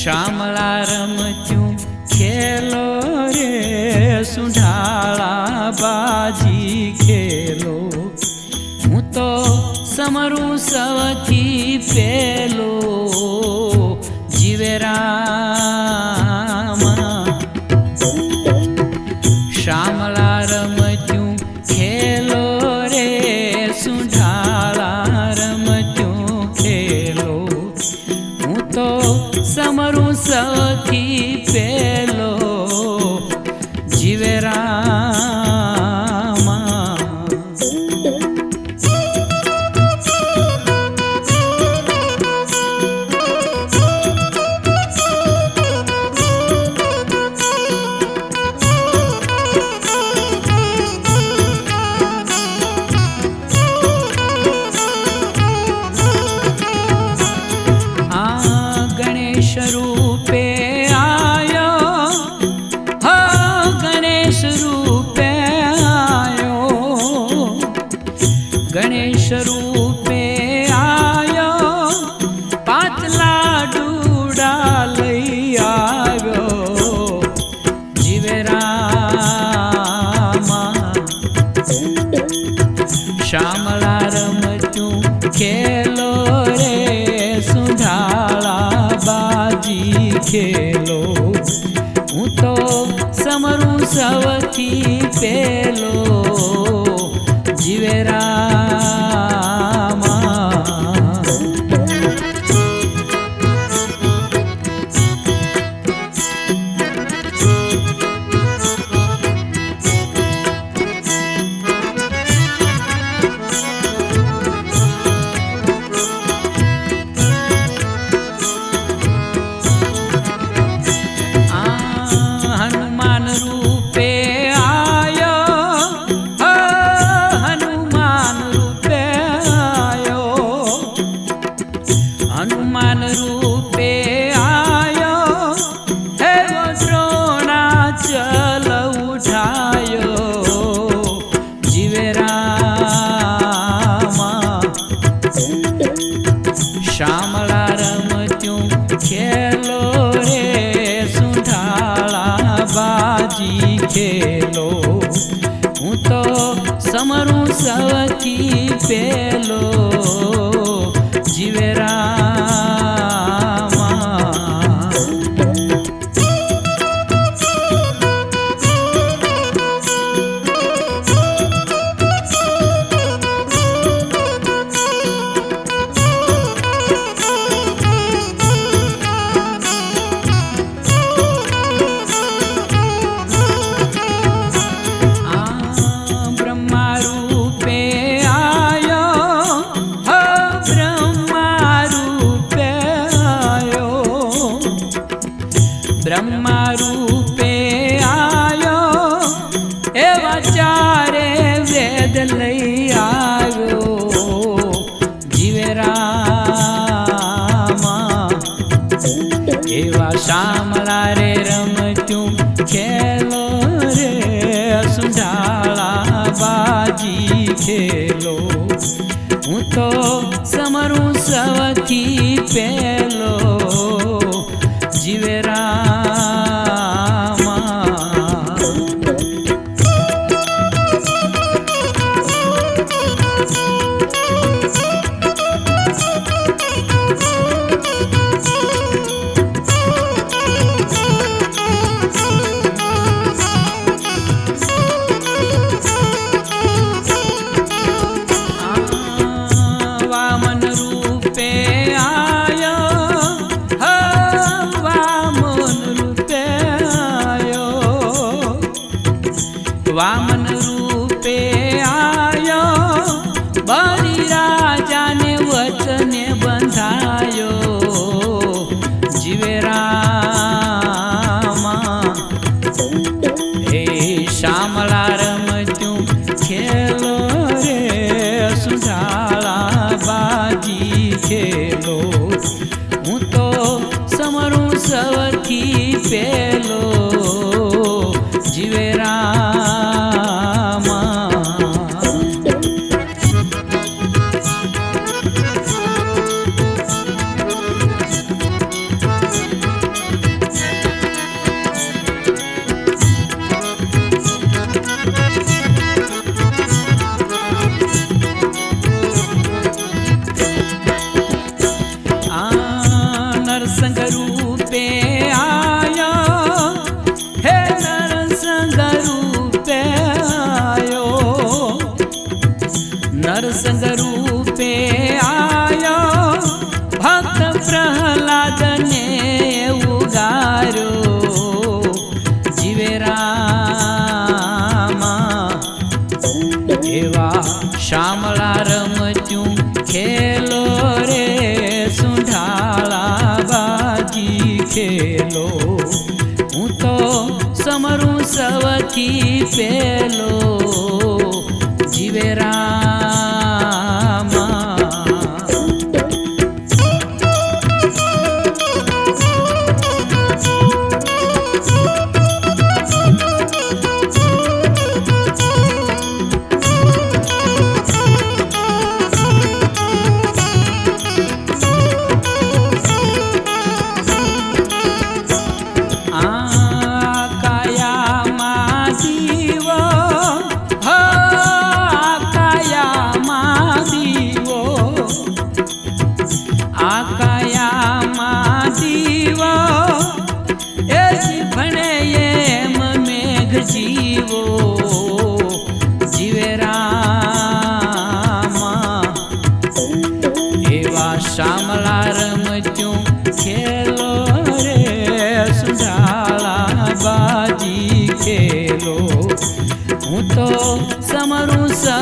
શામળા રમત્યું ખેલો રે સુંઢાળા બાજી ખેલો હું તો સમરું સૌથી પેલો જીવે રામ શામળા રમત્યું ખેલો રે સુંઢાળા રમત્યું ખેલો હું તો સમરું સૌથી પેલો જીવે રામ रूपे आयो हो गणेश रूपे आयो गणेश रूपे आयो पातला डूडा लई आयो जीवे रामा शामळा रमत्યું खेलो रे सुंढाळा बाजी खेलो હું તો સમરું સૌથી પેલો જીવે રામા हनुमान रूपे आयो हे द्रोणाचल उठायो जीवे रामा शामळा रमत्યું खेलो रे सुंढाळा बाजी खेलो હું તો સમરું સૌથી પેલો જીવે રામા ब्रह्मा रूपे आयो हो ब्रह्मा रूपे आयो ब्रह्मा रूपे आयो एवा चारे वेद लई आयो जीवे रामा एवा शामळा रे रमत्યું खेलो रे सुंढाळा बाजी खेलो હું તો સમરું સૌથી પેલો જીવે રામા वामन रूपे आयो हो वामन रूपे आयो वामन रूपे आयो बली राजा ने वचने बंधायो जीवे रामा हे शामळा रमत्યું खेलो रे सुंढाळा बाजी खेलो હું તો સમરું સૌથી પેલો જીવે રામા बाजी खेलो हूँ तो समरू सवथी पेलो जीवे रामा। जीवो जीवे रामा एवा शामला रमत्यूं खेलो रे सुंढाला बाजी खेलो हूँ तो समरू सौ